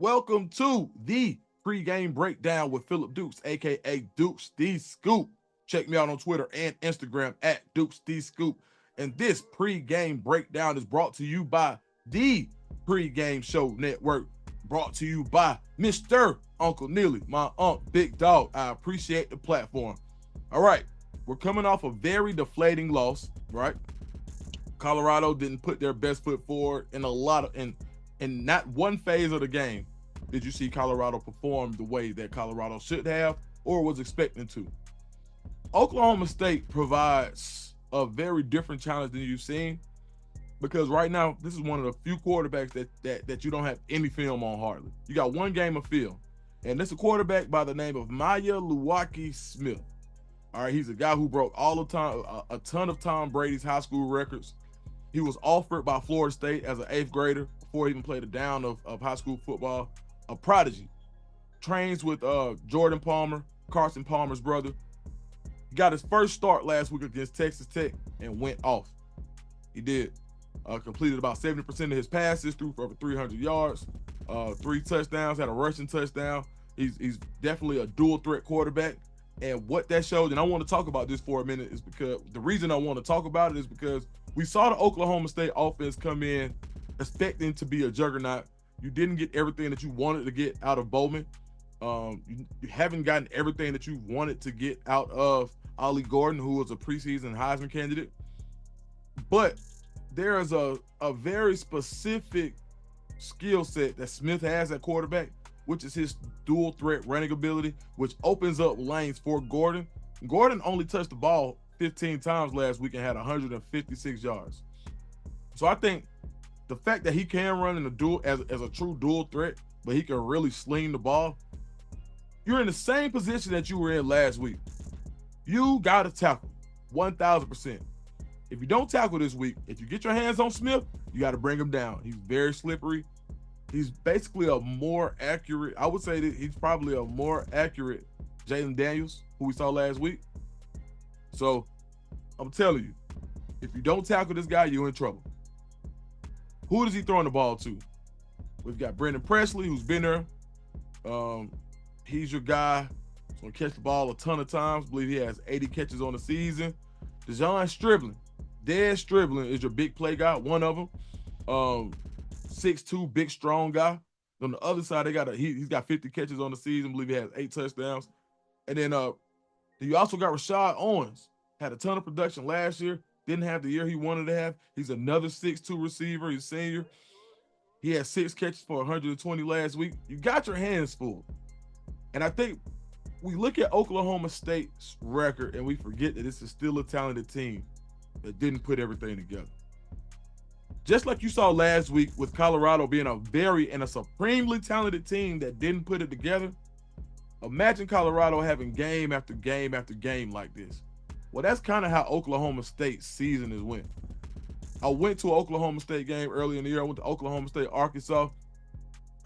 Welcome to the pregame breakdown with Philip Dukes, aka Dukes the Scoop. Check me out on Twitter and Instagram at Dukes the Scoop. And this pregame breakdown is brought to you by the Pregame Show Network, brought to you by Mr. Uncle Neely, my Unc Big Dog. I appreciate the platform. All right, we're coming off a very deflating loss, right? Colorado didn't put their best foot forward in not one phase of the game did you see Colorado perform the way that Colorado should have or was expecting to. Oklahoma State provides a very different challenge than you've seen because right now this is one of the few quarterbacks that you don't have any film on hardly. You got one game of film, and it's a quarterback by the name of Maya Luwaki Smith. All right, he's a guy who broke a ton of Tom Brady's high school records. He was offered by Florida State as an 8th grader before he even played a down of high school football. A prodigy. Trains with Jordan Palmer, Carson Palmer's brother. He got his first start last week against Texas Tech and went off. He did. Completed about 70% of his passes, threw for over 300 yards, 3 touchdowns, had a rushing touchdown. He's definitely a dual threat quarterback. And what that showed, and I want to talk about this for a minute, is because the reason I want to talk about it is because we saw the Oklahoma State offense come in expecting to be a juggernaut. You didn't get everything that you wanted to get out of Bowman. You haven't gotten everything that you wanted to get out of Ollie Gordon, who was a preseason Heisman candidate. But there is a very specific skill set that Smith has at quarterback, which is his dual threat running ability, which opens up lanes for Gordon. Gordon only touched the ball 15 times last week and had 156 yards. So I think the fact that he can run in a dual as a true dual threat, but he can really sling the ball, you're in the same position that you were in last week. You got to tackle 1,000%. If you don't tackle this week, if you get your hands on Smith, you got to bring him down. He's very slippery. He's basically a more accurate, I would say that he's probably a more accurate Jalen Daniels, who we saw last week. So I'm telling you, if you don't tackle this guy, you're in trouble. Who is he throwing the ball to? We've got Brendan Presley, who's been there. He's your guy. He's going to catch the ball a ton of times. I believe he has 80 catches on the season. Dejon Stribling. Dez Stribling is your big play guy, one of them. 6'2", big, strong guy. On the other side, he's got 50 catches on the season. I believe he has 8 touchdowns. And then you also got Rashad Owens. Had a ton of production last year. Didn't have the year he wanted to have. He's another 6'2" receiver. He's a senior. He had 6 catches for 120 last week. You got your hands full. And I think we look at Oklahoma State's record and we forget that this is still a talented team that didn't put everything together. Just like you saw last week with Colorado being a supremely talented team that didn't put it together, imagine Colorado having game after game after game like this. Well, that's kind of how Oklahoma State's season is went. I went to an Oklahoma State game early in the year. I went to Oklahoma State, Arkansas.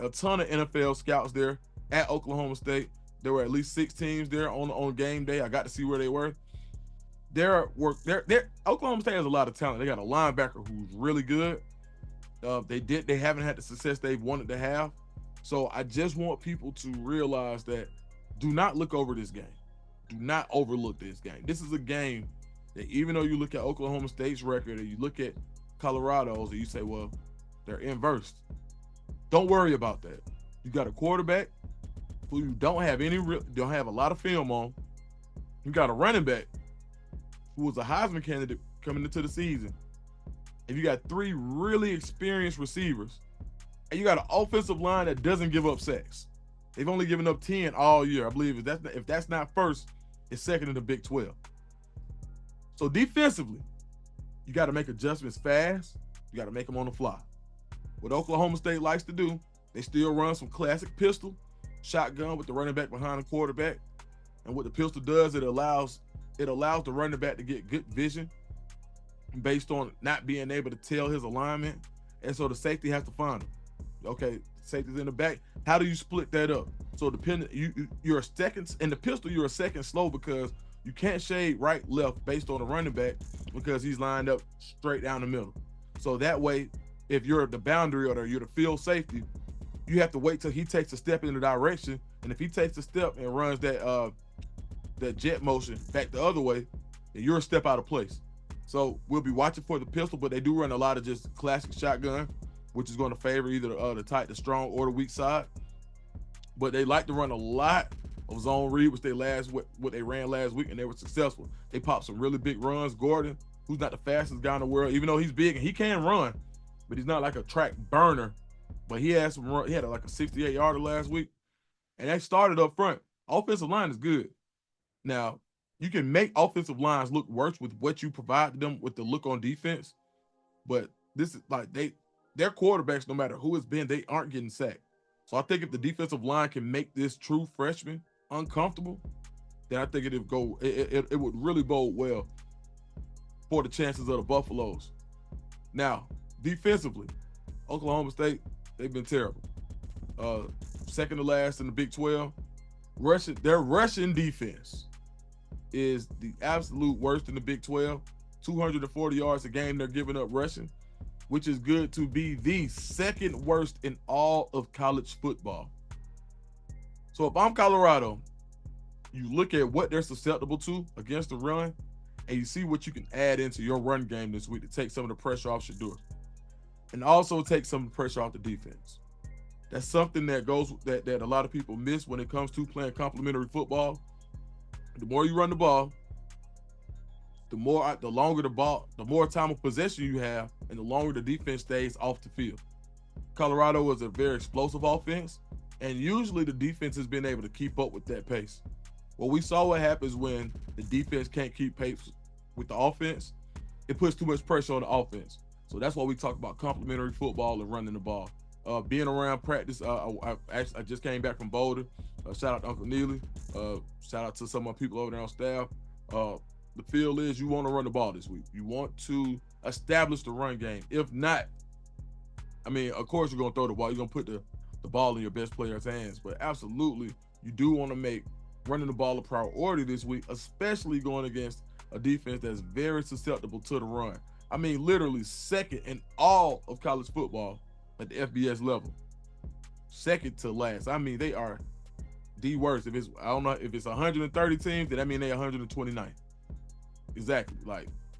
A ton of NFL scouts there at Oklahoma State. There were at least 6 teams there on game day. I got to see where they were. Oklahoma State has a lot of talent. They got a linebacker who's really good. They haven't had the success they've wanted to have. So I just want people to realize that do not look over this game. Do not overlook this game. This is a game that even though you look at Oklahoma State's record and you look at Colorado's and you say, well, they're inversed. Don't worry about that. You got a quarterback who you don't have a lot of film on. You got a running back who was a Heisman candidate coming into the season. And you got 3 really experienced receivers. And you got an offensive line that doesn't give up sacks. They've only given up 10 all year. I believe if that's not first, it's second in the Big 12. So defensively, you got to make adjustments fast. You got to make them on the fly. What Oklahoma State likes to do, they still run some classic pistol, shotgun with the running back behind the quarterback. And what the pistol does, it allows the running back to get good vision based on not being able to tell his alignment. And so the safety has to find him. Okay, safety's in the back. How do you split that up? So you're a second in the pistol, you're a second slow because you can't shade right, left based on the running back because he's lined up straight down the middle. So that way, if you're the boundary or you're the field safety, you have to wait till he takes a step in the direction. And if he takes a step and runs that jet motion back the other way, then you're a step out of place. So we'll be watching for the pistol, but they do run a lot of just classic shotgun, which is going to favor either the tight, the strong, or the weak side. But they like to run a lot of zone read, which what they ran last week, and they were successful. They popped some really big runs. Gordon, who's not the fastest guy in the world, even though he's big and he can run, but he's not like a track burner. But he had some run. He had like a 68-yarder last week, and they started up front. Offensive line is good. Now, you can make offensive lines look worse with what you provide them with the look on defense, but this is like their quarterbacks, no matter who it's been, they aren't getting sacked. So I think if the defensive line can make this true freshman uncomfortable, then I think it would really bode well for the chances of the Buffaloes. Now, defensively, Oklahoma State, they've been terrible. Second to last in the Big 12. Their rushing defense is the absolute worst in the Big 12. 240 yards a game they're giving up rushing, which is good to be the second worst in all of college football. So if I'm Colorado, you look at what they're susceptible to against the run, and you see what you can add into your run game this week to take some of the pressure off Shedeur, and also take some of the pressure off the defense. That's something that a lot of people miss when it comes to playing complementary football. The more you run the ball, the longer the more time of possession you have, and the longer the defense stays off the field. Colorado is a very explosive offense, and usually the defense has been able to keep up with that pace. Well, we saw what happens when the defense can't keep pace with the offense. It puts too much pressure on the offense. So that's why we talk about complementary football and running the ball. Being around practice, I just came back from Boulder. Shout out to Uncle Neely. Shout out to some of my people over there on staff. The feel is you want to run the ball this week. You want to establish the run game. If not, I mean, of course you're going to throw the ball. You're going to put the ball in your best player's hands. But absolutely, you do want to make running the ball a priority this week, especially going against a defense that's very susceptible to the run. I mean, literally second in all of college football at the FBS level. Second to last. I mean, they are the worst. I don't know if it's 130 teams, then that means they're 129. Exactly.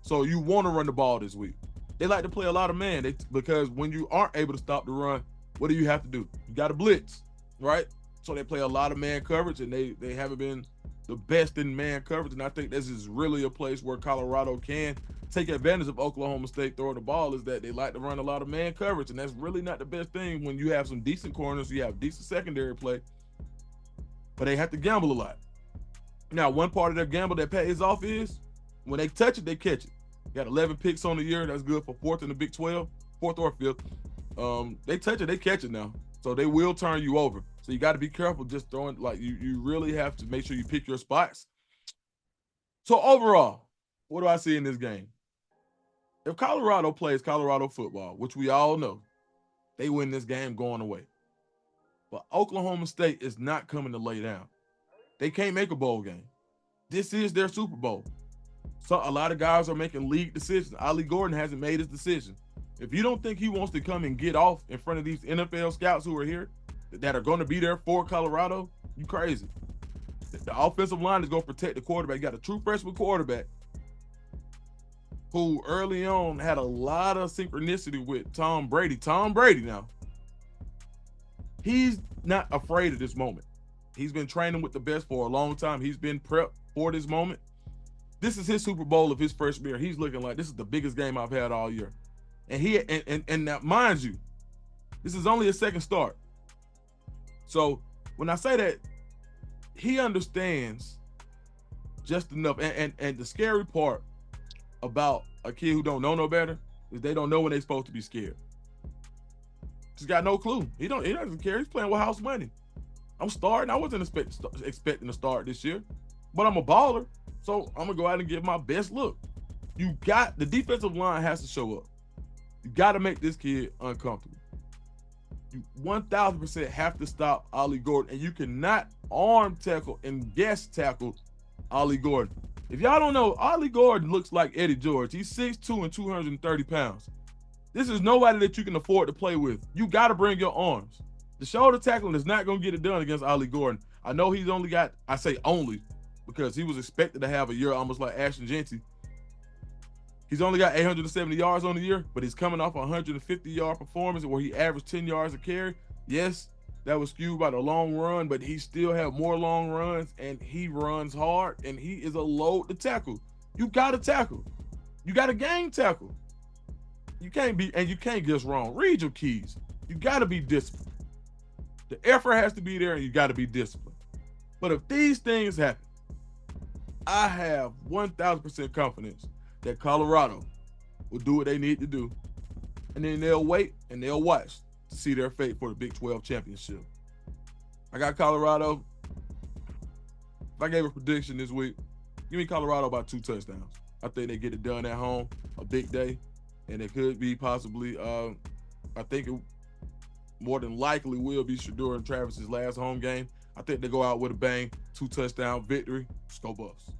So you want to run the ball this week. They like to play a lot of man because when you aren't able to stop the run, what do you have to do? You got to blitz, right? So they play a lot of man coverage, and they haven't been the best in man coverage. And I think this is really a place where Colorado can take advantage of Oklahoma State throwing the ball, is that they like to run a lot of man coverage. And that's really not the best thing when you have some decent corners, you have decent secondary play, but they have to gamble a lot. Now, one part of their gamble that pays off is when they touch it, they catch it. Got 11 picks on the year. That's good for fourth in the Big 12, fourth or fifth. They touch it, they catch it now. So they will turn you over. So you got to be careful just throwing, you really have to make sure you pick your spots. So overall, what do I see in this game? If Colorado plays Colorado football, which we all know, they win this game going away. But Oklahoma State is not coming to lay down. They can't make a bowl game. This is their Super Bowl. So a lot of guys are making league decisions. Ollie Gordon hasn't made his decision. If you don't think he wants to come and get off in front of these NFL scouts who are here, that are going to be there for Colorado, you crazy. The offensive line is going to protect the quarterback. You got a true freshman quarterback who early on had a lot of synchronicity with Tom Brady. Tom Brady now, he's not afraid of this moment. He's been training with the best for a long time. He's been prepped for this moment. This is his Super Bowl of his freshman year. He's looking like this is the biggest game I've had all year. And now, mind you, this is only his second start. So when I say that, he understands just enough. And the scary part about a kid who don't know no better is they don't know when they're supposed to be scared. He's got no clue. He doesn't care. He's playing with house money. I'm starting. I wasn't expecting to start this year, but I'm a baller. So I'm gonna go out and give my best look. The defensive line has to show up. You got to make this kid uncomfortable. You 1,000% have to stop Ollie Gordon, and you cannot arm tackle and guest tackle Ollie Gordon. If y'all don't know, Ollie Gordon looks like Eddie George. He's 6'2" and 230 pounds. This is nobody that you can afford to play with. You got to bring your arms. The shoulder tackling is not going to get it done against Ollie Gordon. I know he's only got, I say only, because he was expected to have a year almost like Ashton Jeanty. He's only got 870 yards on the year, but he's coming off a 150-yard performance where he averaged 10 yards a carry. Yes, that was skewed by the long run, but he still have more long runs, and he runs hard, and he is a load to tackle. You got to tackle. You got to gang tackle. You can't get wrong. Read your keys. You got to be disciplined. The effort has to be there, and you got to be disciplined. But if these things happen, I have 1,000% confidence that Colorado will do what they need to do, and then they'll wait and they'll watch to see their fate for the Big 12 championship. I got Colorado. If I gave a prediction this week, give me Colorado by 2 touchdowns. I think they get it done at home, a big day, and it could be possibly, I think it more than likely will be Shedeur and Travis's last home game. I think they go out with a bang, 2 touchdown victory. Let's go Buffs.